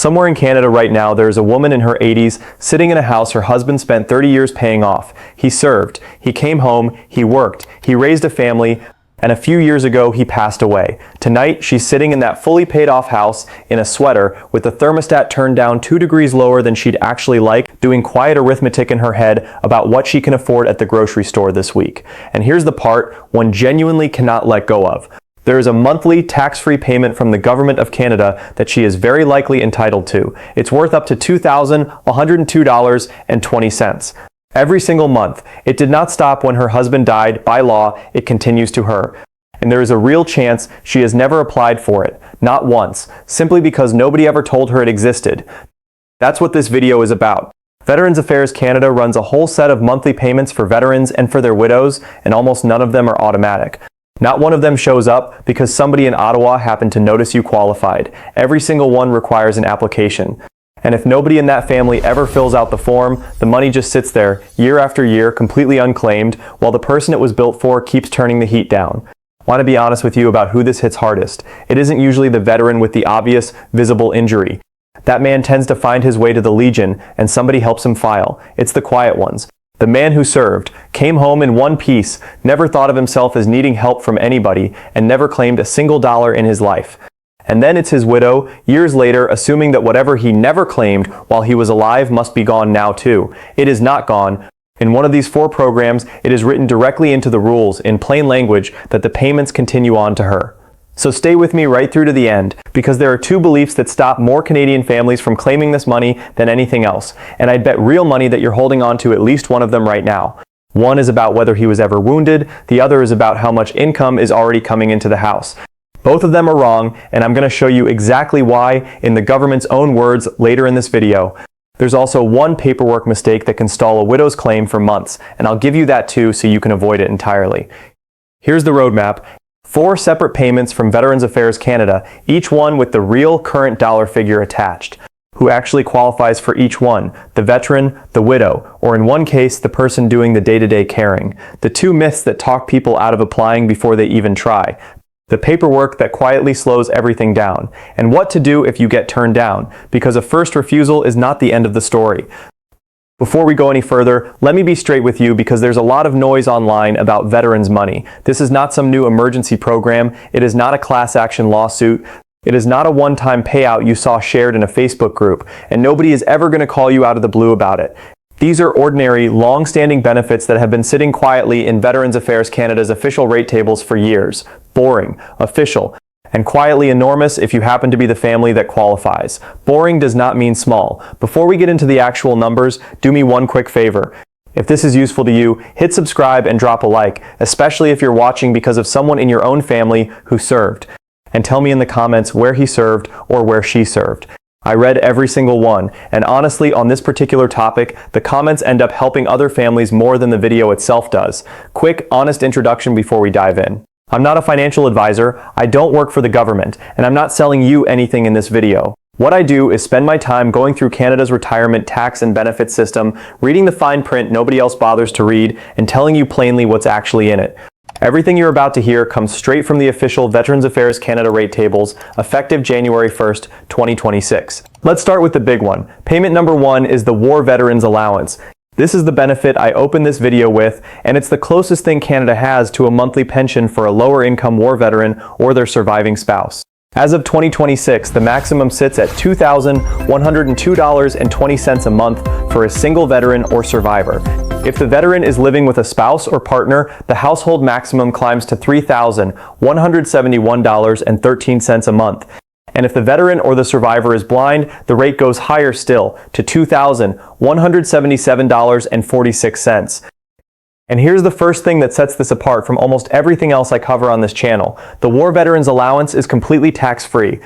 Somewhere in Canada right now, there is a woman in her 80s sitting in a house her husband spent 30 years paying off. He served, he came home, he worked, he raised a family, and a few years ago he passed away. Tonight, she's sitting in that fully paid off house in a sweater with the thermostat turned down 2 degrees lower than she'd actually like, doing quiet arithmetic in her head about what she can afford at the grocery store this week. And here's the part one genuinely cannot let go of. There is a monthly tax-free payment from the government of Canada that she is very likely entitled to. It's worth up to $2,102.20. Every single month. It did not stop when her husband died. By law, it continues to her. And there is a real chance she has never applied for it. Not once. Simply because nobody ever told her it existed. That's what this video is about. Veterans Affairs Canada runs a whole set of monthly payments for veterans and for their widows, and almost none of them are automatic. Not one of them shows up because somebody in Ottawa happened to notice you qualified. Every single one requires an application. And if nobody in that family ever fills out the form, the money just sits there, year after year, completely unclaimed, while the person it was built for keeps turning the heat down. I want to be honest with you about who this hits hardest. It isn't usually the veteran with the obvious, visible injury. That man tends to find his way to the Legion, and somebody helps him file. It's the quiet ones. The man who served, came home in one piece, never thought of himself as needing help from anybody, and never claimed a single dollar in his life. And then it's his widow, years later, assuming that whatever he never claimed while he was alive must be gone now too. It is not gone. In one of these 4 programs, it is written directly into the rules, in plain language, that the payments continue on to her. So stay with me right through to the end, because there are 2 beliefs that stop more Canadian families from claiming this money than anything else, and I'd bet real money that you're holding on to at least one of them right now. One is about whether he was ever wounded, the other is about how much income is already coming into the house. Both of them are wrong, and I'm going to show you exactly why in the government's own words later in this video. There's also one paperwork mistake that can stall a widow's claim for months, and I'll give you that too so you can avoid it entirely. Here's the roadmap. 4 separate payments from Veterans Affairs Canada, each one with the real current dollar figure attached. Who actually qualifies for each one? The veteran, the widow, or in one case, the person doing the day-to-day caring. The 2 myths that talk people out of applying before they even try. The paperwork that quietly slows everything down. And what to do if you get turned down, because a first refusal is not the end of the story. Before we go any further, let me be straight with you because there's a lot of noise online about veterans' money. This is not some new emergency program. It is not a class action lawsuit. It is not a one-time payout you saw shared in a Facebook group, and nobody is ever going to call you out of the blue about it. These are ordinary, long-standing benefits that have been sitting quietly in Veterans Affairs Canada's official rate tables for years. Boring, official, and quietly enormous if you happen to be the family that qualifies. Boring does not mean small. Before we get into the actual numbers, do me one quick favor. If this is useful to you, hit subscribe and drop a like, especially if you're watching because of someone in your own family who served. And tell me in the comments where he served or where she served. I read every single one, and honestly, on this particular topic, the comments end up helping other families more than the video itself does. Quick, honest introduction before we dive in. I'm not a financial advisor, I don't work for the government, and I'm not selling you anything in this video. What I do is spend my time going through Canada's retirement tax and benefit system, reading the fine print nobody else bothers to read, and telling you plainly what's actually in it. Everything you're about to hear comes straight from the official Veterans Affairs Canada rate tables, effective January 1st, 2026. Let's start with the big one. Payment number 1 is the War Veterans Allowance. This is the benefit I opened this video with, and it's the closest thing Canada has to a monthly pension for a lower income war veteran or their surviving spouse. As of 2026, the maximum sits at $2,102.20 a month for a single veteran or survivor. If the veteran is living with a spouse or partner, the household maximum climbs to $3,171.13 a month. And if the veteran or the survivor is blind, the rate goes higher still to $2,177.46. And here's the first thing that sets this apart from almost everything else I cover on this channel. The War Veterans Allowance is completely tax-free.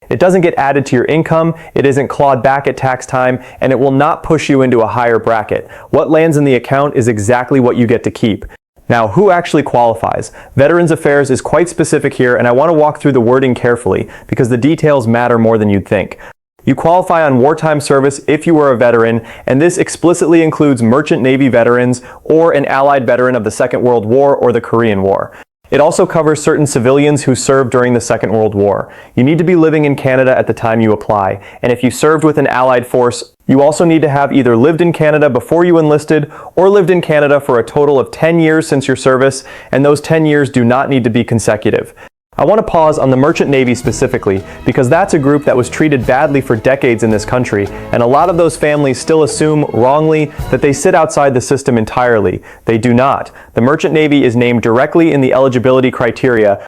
It doesn't get added to your income, it isn't clawed back at tax time, and it will not push you into a higher bracket. What lands in the account is exactly what you get to keep. Now, who actually qualifies? Veterans Affairs is quite specific here, and I want to walk through the wording carefully because the details matter more than you'd think. You qualify on wartime service if you were a veteran, and this explicitly includes merchant Navy veterans or an Allied veteran of the Second World War or the Korean War. It also covers certain civilians who served during the Second World War. You need to be living in Canada at the time you apply, and if you served with an Allied force, you also need to have either lived in Canada before you enlisted or lived in Canada for a total of 10 years since your service, and those 10 years do not need to be consecutive. I want to pause on the Merchant Navy specifically because that's a group that was treated badly for decades in this country, and a lot of those families still assume, wrongly, that they sit outside the system entirely. They do not. The Merchant Navy is named directly in the eligibility criteria.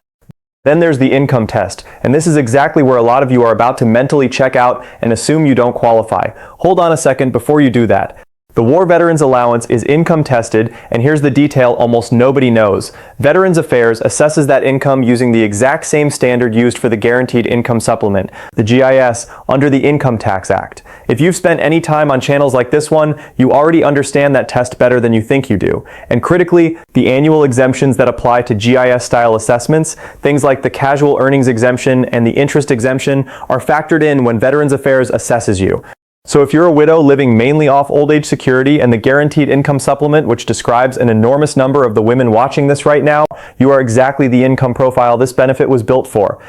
Then there's the income test, and this is exactly where a lot of you are about to mentally check out and assume you don't qualify. Hold on a second before you do that. The War Veterans Allowance is income tested, and here's the detail almost nobody knows. Veterans Affairs assesses that income using the exact same standard used for the Guaranteed Income Supplement, the GIS, under the Income Tax Act. If you've spent any time on channels like this one, you already understand that test better than you think you do. And critically, the annual exemptions that apply to GIS-style assessments, things like the casual earnings exemption and the interest exemption, are factored in when Veterans Affairs assesses you. So if you're a widow living mainly off old age security and the Guaranteed Income Supplement, which describes an enormous number of the women watching this right now, you are exactly the income profile this benefit was built for.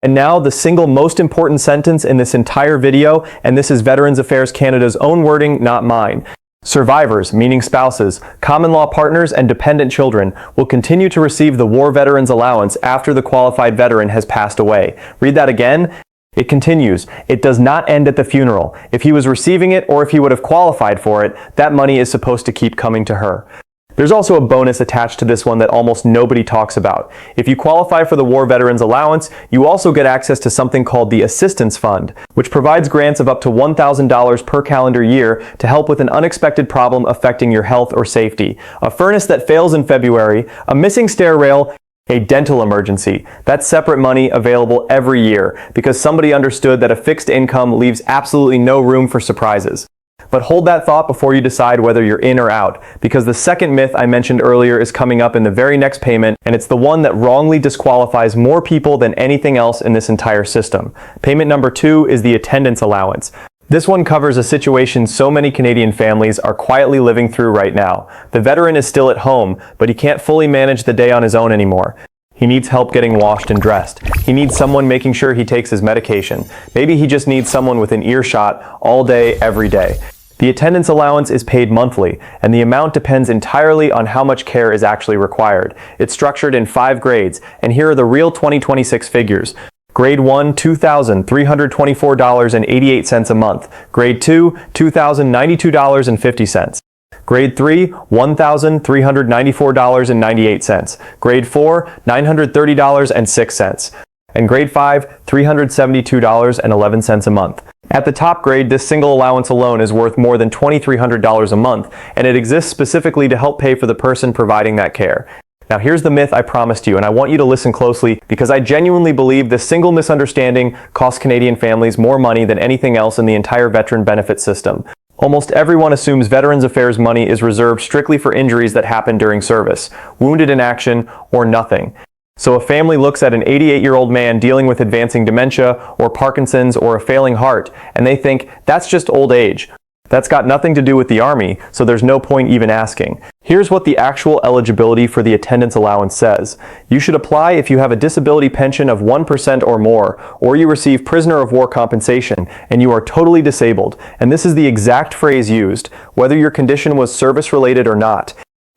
And now the single most important sentence in this entire video, and this is Veterans Affairs Canada's own wording, not mine. Survivors, meaning spouses, common law partners, and dependent children, will continue to receive the War Veterans Allowance after the qualified veteran has passed away. Read that again. It continues, it does not end at the funeral. If he was receiving it or if he would have qualified for it, that money is supposed to keep coming to her. There's also a bonus attached to this one that almost nobody talks about. If you qualify for the War Veterans Allowance, you also get access to something called the Assistance Fund, which provides grants of up to $1,000 per calendar year to help with an unexpected problem affecting your health or safety. A furnace that fails in February, a missing stair rail, a dental emergency. That's separate money available every year because somebody understood that a fixed income leaves absolutely no room for surprises. But hold that thought before you decide whether you're in or out, because the second myth I mentioned earlier is coming up in the very next payment, and it's the one that wrongly disqualifies more people than anything else in this entire system. Payment number 2 is the attendance allowance. This one covers a situation so many Canadian families are quietly living through right now. The veteran is still at home, but he can't fully manage the day on his own anymore. He needs help getting washed and dressed. He needs someone making sure he takes his medication. Maybe he just needs someone within earshot all day, every day. The attendance allowance is paid monthly, and the amount depends entirely on how much care is actually required. It's structured in 5 grades, and here are the real 2026 figures. Grade 1, $2,324.88 a month. Grade 2, $2,092.50. Grade 3, $1,394.98. Grade 4, $930.06. And Grade 5, $372.11 a month. At the top grade, this single allowance alone is worth more than $2,300 a month, and it exists specifically to help pay for the person providing that care. Now here's the myth I promised you, and I want you to listen closely because I genuinely believe this single misunderstanding costs Canadian families more money than anything else in the entire veteran benefit system. Almost everyone assumes Veterans Affairs money is reserved strictly for injuries that happen during service, wounded in action, or nothing. So a family looks at an 88-year-old man dealing with advancing dementia or Parkinson's or a failing heart, and they think, that's just old age. That's got nothing to do with the Army, so there's no point even asking. Here's what the actual eligibility for the attendance allowance says. You should apply if you have a disability pension of 1% or more, or you receive prisoner of war compensation, and you are totally disabled. And this is the exact phrase used, whether your condition was service-related or not.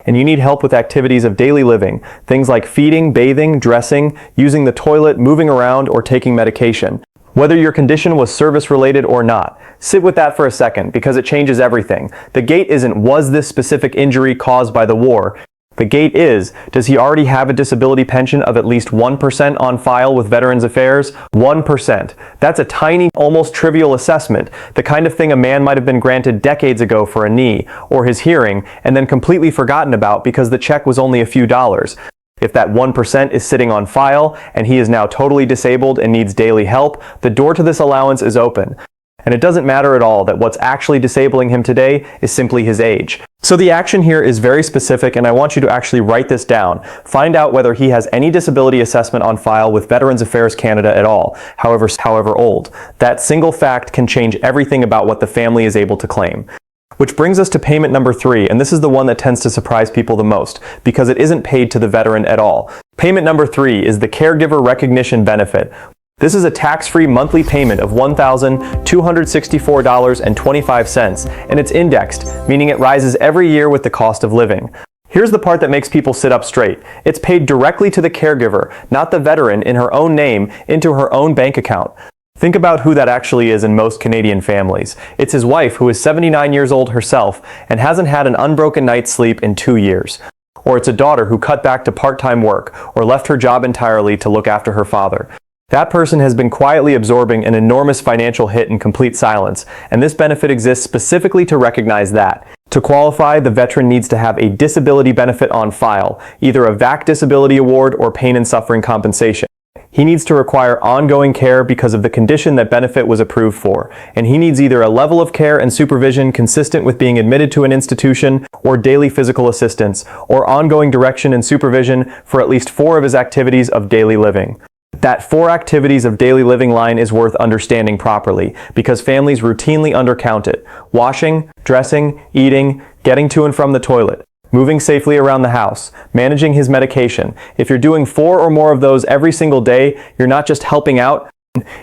And you need help with activities of daily living, things like feeding, bathing, dressing, using the toilet, moving around, or taking medication. Whether your condition was service-related or not. Sit with that for a second, because it changes everything. The gate isn't, was this specific injury caused by the war? The gate is, does he already have a disability pension of at least 1% on file with Veterans Affairs? 1%. That's a tiny, almost trivial assessment, the kind of thing a man might have been granted decades ago for a knee, or his hearing, and then completely forgotten about because the check was only a few dollars. If that 1% is sitting on file, and he is now totally disabled and needs daily help, the door to this allowance is open. And it doesn't matter at all that what's actually disabling him today is simply his age. So the action here is very specific, and I want you to actually write this down. Find out whether he has any disability assessment on file with Veterans Affairs Canada at all, however old. That single fact can change everything about what the family is able to claim. Which brings us to payment number 3, and this is the one that tends to surprise people the most, because it isn't paid to the veteran at all. Payment number 3 is the Caregiver Recognition Benefit. This is a tax-free monthly payment of $1,264.25, and it's indexed, meaning it rises every year with the cost of living. Here's the part that makes people sit up straight. It's paid directly to the caregiver, not the veteran, in her own name, into her own bank account. Think about who that actually is in most Canadian families. It's his wife, who is 79 years old herself and hasn't had an unbroken night's sleep in 2 years. Or it's a daughter who cut back to part-time work or left her job entirely to look after her father. That person has been quietly absorbing an enormous financial hit in complete silence, and this benefit exists specifically to recognize that. To qualify, the veteran needs to have a disability benefit on file, either a VAC disability award or pain and suffering compensation. He needs to require ongoing care because of the condition that benefit was approved for, and he needs either a level of care and supervision consistent with being admitted to an institution, or daily physical assistance, or ongoing direction and supervision for at least 4 of his activities of daily living. That 4 activities of daily living line is worth understanding properly, because families routinely undercount it. Washing, dressing, eating, getting to and from the toilet, moving safely around the house, managing his medication. If you're doing 4 or more of those every single day, you're not just helping out.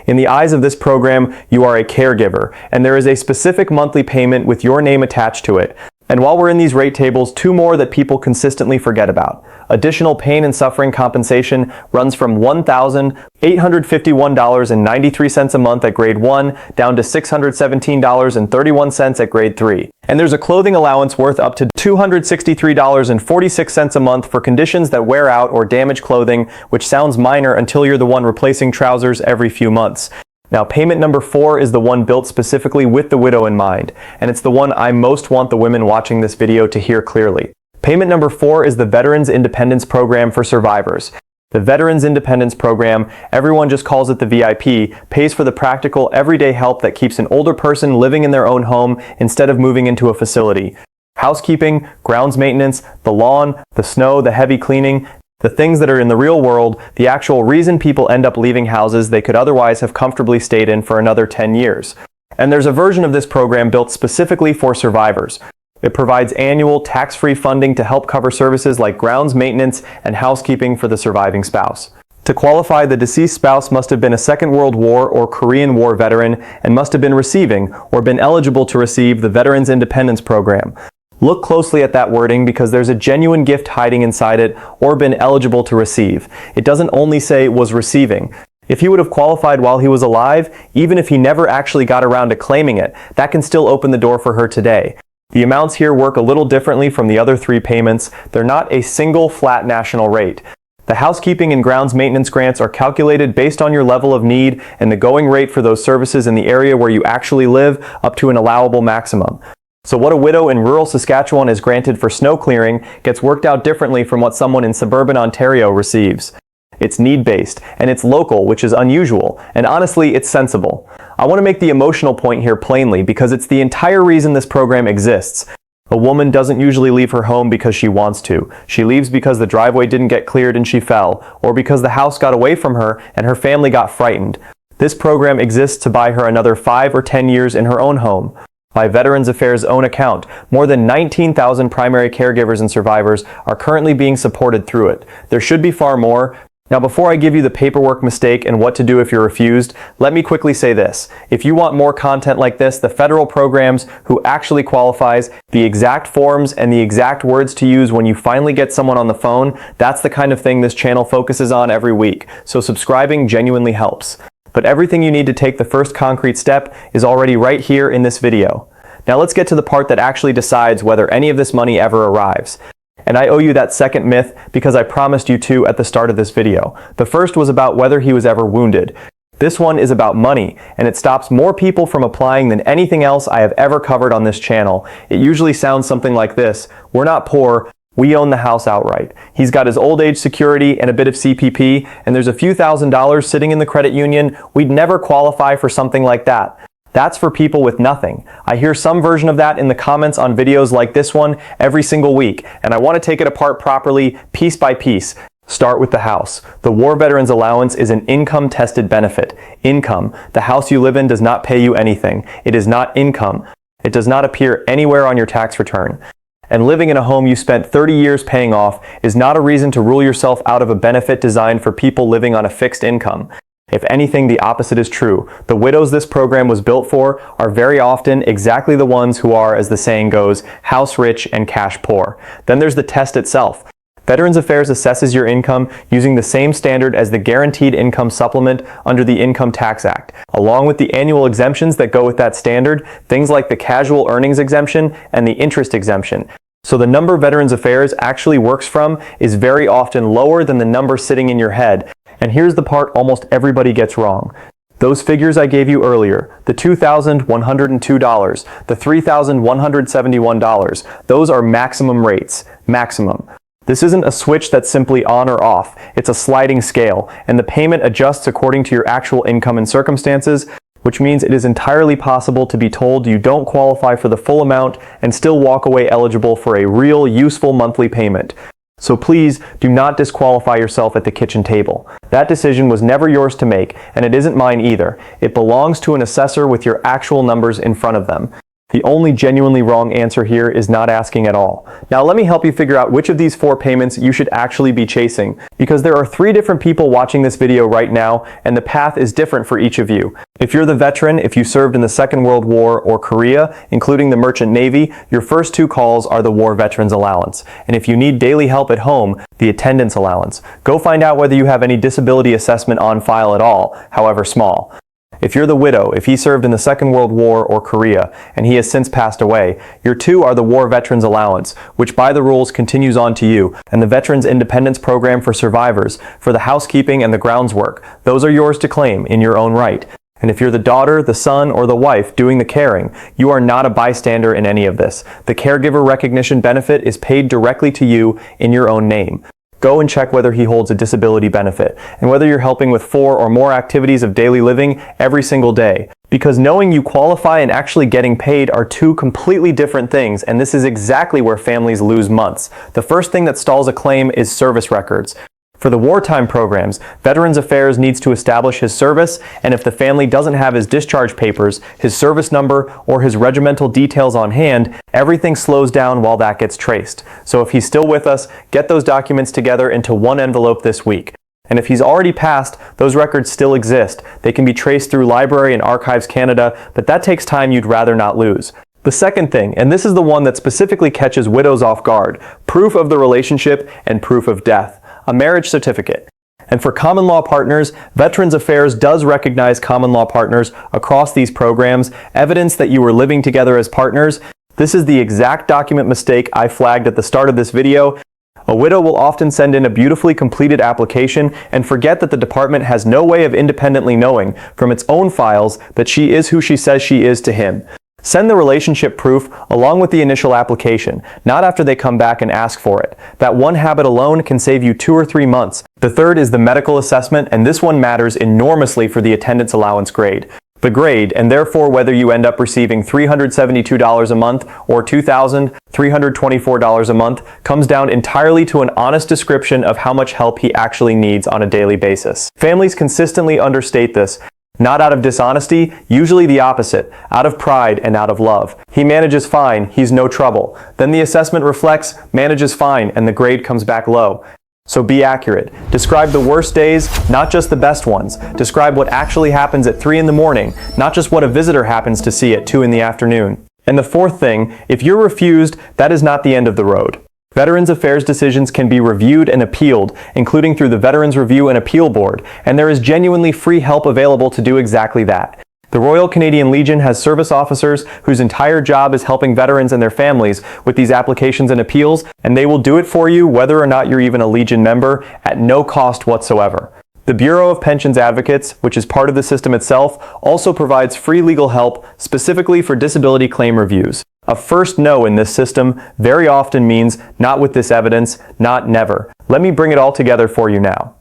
In the eyes of this program, you are a caregiver, and there is a specific monthly payment with your name attached to it. And while we're in these rate tables, 2 more that people consistently forget about. Additional pain and suffering compensation runs from $1,851.93 a month at grade 1 down to $617.31 at grade 3. And there's a clothing allowance worth up to $263.46 a month for conditions that wear out or damage clothing, which sounds minor until you're the one replacing trousers every few months. Now, payment number 4 is the one built specifically with the widow in mind, and it's the one I most want the women watching this video to hear clearly. Payment number 4 is the Veterans Independence Program for survivors. The Veterans Independence Program, everyone just calls it the VIP, pays for the practical, everyday help that keeps an older person living in their own home instead of moving into a facility. Housekeeping, grounds maintenance, the lawn, the snow, the heavy cleaning, the things that are in the real world, the actual reason people end up leaving houses they could otherwise have comfortably stayed in for another 10 years. And there's a version of this program built specifically for survivors. It provides annual tax-free funding to help cover services like grounds maintenance and housekeeping for the surviving spouse. To qualify, the deceased spouse must have been a Second World War or Korean War veteran and must have been receiving or been eligible to receive the Veterans Independence Program. Look closely at that wording because there's a genuine gift hiding inside it, or been eligible to receive. It doesn't only say was receiving. If he would have qualified while he was alive, even if he never actually got around to claiming it, that can still open the door for her today. The amounts here work a little differently from the other 3 payments. They're not a single flat national rate. The housekeeping and grounds maintenance grants are calculated based on your level of need and the going rate for those services in the area where you actually live up to an allowable maximum. So what a widow in rural Saskatchewan is granted for snow clearing gets worked out differently from what someone in suburban Ontario receives. It's need-based, and it's local, which is unusual, and honestly, it's sensible. I want to make the emotional point here plainly because it's the entire reason this program exists. A woman doesn't usually leave her home because she wants to. She leaves because the driveway didn't get cleared and she fell, or because the house got away from her and her family got frightened. This program exists to buy her another 5 or 10 years in her own home. By Veterans Affairs' own account, more than 19,000 primary caregivers and survivors are currently being supported through it. There should be far more. Now, before I give you the paperwork mistake and what to do if you're refused, let me quickly say this. If you want more content like this, the federal programs, who actually qualifies, the exact forms, and the exact words to use when you finally get someone on the phone, that's the kind of thing this channel focuses on every week. So subscribing genuinely helps. But everything you need to take the first concrete step is already right here in this video. Now let's get to the part that actually decides whether any of this money ever arrives. And I owe you that second myth because I promised you 2 at the start of this video. The first was about whether he was ever wounded. This one is about money, and it stops more people from applying than anything else I have ever covered on this channel. It usually sounds something like this: we're not poor, we own the house outright. He's got his old age security and a bit of CPP, and there's a few $1,000s sitting in the credit union. We'd never qualify for something like that. That's for people with nothing. I hear some version of that in the comments on videos like this one every single week, and I want to take it apart properly, piece by piece. Start with the house. The War Veterans Allowance is an income-tested benefit. Income. The house you live in does not pay you anything. It is not income. It does not appear anywhere on your tax return. And living in a home you spent 30 years paying off is not a reason to rule yourself out of a benefit designed for people living on a fixed income. If anything, the opposite is true. The widows this program was built for are very often exactly the ones who are, as the saying goes, house rich and cash poor. Then there's the test itself. Veterans Affairs assesses your income using the same standard as the Guaranteed Income Supplement under the Income Tax Act, along with the annual exemptions that go with that standard, things like the casual earnings exemption and the interest exemption. So the number Veterans Affairs actually works from is very often lower than the number sitting in your head. And here's the part almost everybody gets wrong. Those figures I gave you earlier, the $2,102, the $3,171, those are maximum rates. Maximum. This isn't a switch that's simply on or off. It's a sliding scale, and the payment adjusts according to your actual income and circumstances, which means it is entirely possible to be told you don't qualify for the full amount and still walk away eligible for a real, useful monthly payment. So please do not disqualify yourself at the kitchen table. That decision was never yours to make, and it isn't mine either. It belongs to an assessor with your actual numbers in front of them. The only genuinely wrong answer here is not asking at all. Now let me help you figure out which of these 4 payments you should actually be chasing, because there are 3 different people watching this video right now, and the path is different for each of you. If you're the veteran, if you served in the Second World War or Korea, including the Merchant Navy, your first 2 calls are the War Veterans Allowance. And if you need daily help at home, the Attendance Allowance. Go find out whether you have any disability assessment on file at all, however small. If you're the widow, if he served in the Second World War or Korea, and he has since passed away, your 2 are the War Veterans Allowance, which by the rules continues on to you, and the Veterans Independence Program for survivors, for the housekeeping and the grounds work. Those are yours to claim in your own right. And if you're the daughter, the son, or the wife doing the caring, you are not a bystander in any of this. The Caregiver Recognition Benefit is paid directly to you in your own name. Go and check whether he holds a disability benefit, and whether you're helping with 4 or more activities of daily living every single day. Because knowing you qualify and actually getting paid are 2 completely different things, and this is exactly where families lose months. The first thing that stalls a claim is service records. For the wartime programs, Veterans Affairs needs to establish his service, and if the family doesn't have his discharge papers, his service number, or his regimental details on hand, everything slows down while that gets traced. So if he's still with us, get those documents together into one envelope this week. And if he's already passed, those records still exist. They can be traced through Library and Archives Canada, but that takes time you'd rather not lose. The second thing, and this is the one that specifically catches widows off guard, proof of the relationship and proof of death. A marriage certificate. And for common law partners, Veterans Affairs does recognize common law partners across these programs, evidence that you were living together as partners. This is the exact document mistake I flagged at the start of this video. A widow will often send in a beautifully completed application and forget that the department has no way of independently knowing from its own files that she is who she says she is to him. Send the relationship proof along with the initial application, not after they come back and ask for it. That one habit alone can save you 2 or 3 months. The third is the medical assessment, and this one matters enormously for the attendance allowance grade. The grade, and therefore whether you end up receiving $372 a month or $2,324 a month, comes down entirely to an honest description of how much help he actually needs on a daily basis. Families consistently understate this. Not out of dishonesty, usually the opposite, out of pride and out of love. He manages fine, he's no trouble. Then the assessment reflects, manages fine, and the grade comes back low. So be accurate. Describe the worst days, not just the best ones. Describe what actually happens at 3 in the morning, not just what a visitor happens to see at 2 in the afternoon. And the fourth thing, if you're refused, that is not the end of the road. Veterans Affairs decisions can be reviewed and appealed, including through the Veterans Review and Appeal Board, and there is genuinely free help available to do exactly that. The Royal Canadian Legion has service officers whose entire job is helping veterans and their families with these applications and appeals, and they will do it for you whether or not you're even a Legion member at no cost whatsoever. The Bureau of Pensions Advocates, which is part of the system itself, also provides free legal help specifically for disability claim reviews. A first no in this system very often means not with this evidence, not never. Let me bring it all together for you now.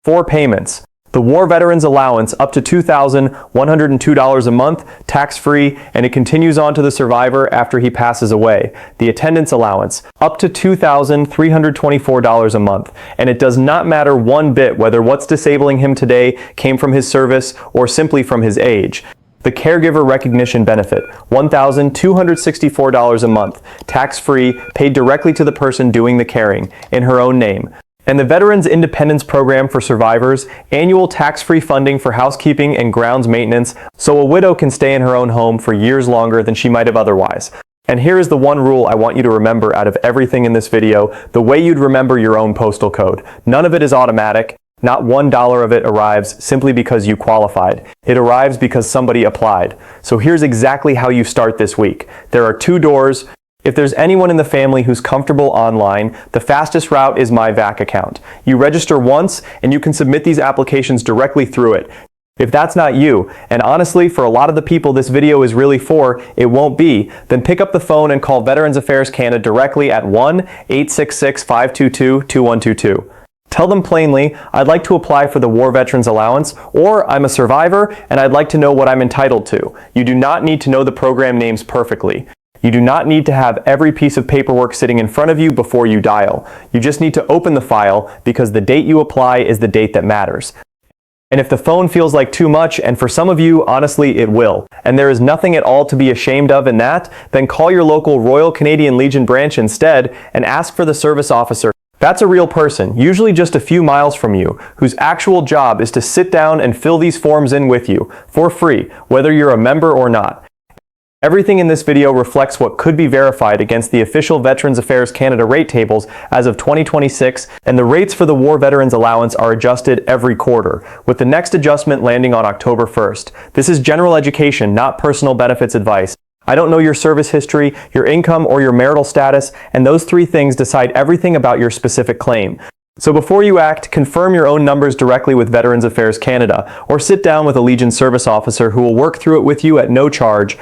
4 payments. The War Veterans Allowance up to $2,102 a month, tax-free, and it continues on to the survivor after he passes away. The Attendance Allowance up to $2,324 a month, and it does not matter one bit whether what's disabling him today came from his service or simply from his age. The Caregiver Recognition Benefit, $1,264 a month, tax-free, paid directly to the person doing the caring, in her own name. And the Veterans Independence Program for survivors, annual tax-free funding for housekeeping and grounds maintenance, so a widow can stay in her own home for years longer than she might have otherwise. And here is the one rule I want you to remember out of everything in this video, the way you'd remember your own postal code. None of it is automatic. Not $1 of it arrives simply because you qualified. It arrives because somebody applied. So here's exactly how you start this week. There are 2 doors. If there's anyone in the family who's comfortable online, the fastest route is My VAC account. You register once and you can submit these applications directly through it. If that's not you, and honestly for a lot of the people this video is really for, it won't be, then pick up the phone and call Veterans Affairs Canada directly at 1-866-522-2122. Tell them plainly, I'd like to apply for the War Veterans Allowance, or I'm a survivor and I'd like to know what I'm entitled to. You do not need to know the program names perfectly. You do not need to have every piece of paperwork sitting in front of you before you dial. You just need to open the file because the date you apply is the date that matters. And if the phone feels like too much, and for some of you, honestly, it will, and there is nothing at all to be ashamed of in that, then call your local Royal Canadian Legion branch instead and ask for the service officer. That's a real person, usually just a few miles from you, whose actual job is to sit down and fill these forms in with you, for free, whether you're a member or not. Everything in this video reflects what could be verified against the official Veterans Affairs Canada rate tables as of 2026, and the rates for the War Veterans Allowance are adjusted every quarter, with the next adjustment landing on October 1st. This is general education, not personal benefits advice. I don't know your service history, your income, or your marital status, and those 3 things decide everything about your specific claim. So before you act, confirm your own numbers directly with Veterans Affairs Canada, or sit down with a Legion service officer who will work through it with you at no charge.